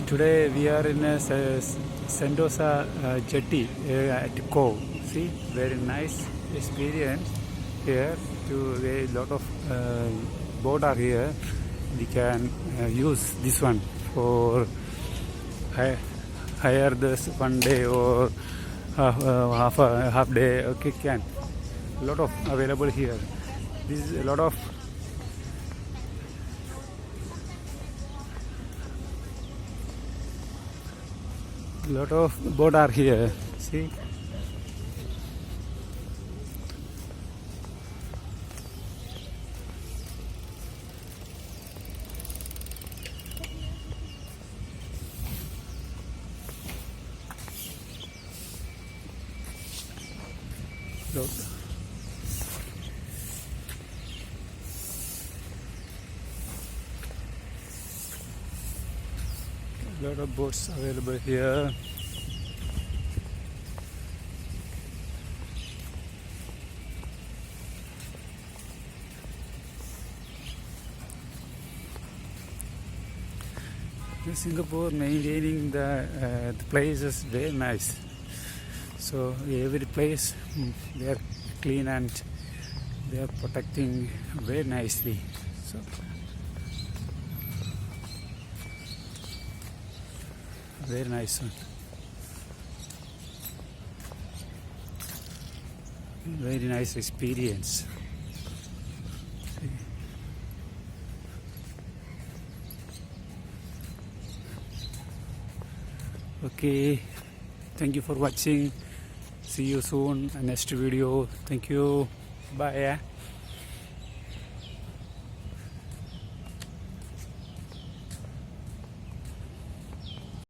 Today we are in a sentosa jetty at Cove. See, very nice experience here. A lot of boat are here. We can use this one for hire this one day or half day. Okay, can a lot of available here. This is a lot of boat are here. See, lot of boats available here. Singapore maintaining the place is very nice. So every place they are clean and they are protecting very nicely. So very nice one. Very nice experience. Okay, thank you for watching. See you soon next video. Thank you. Bye.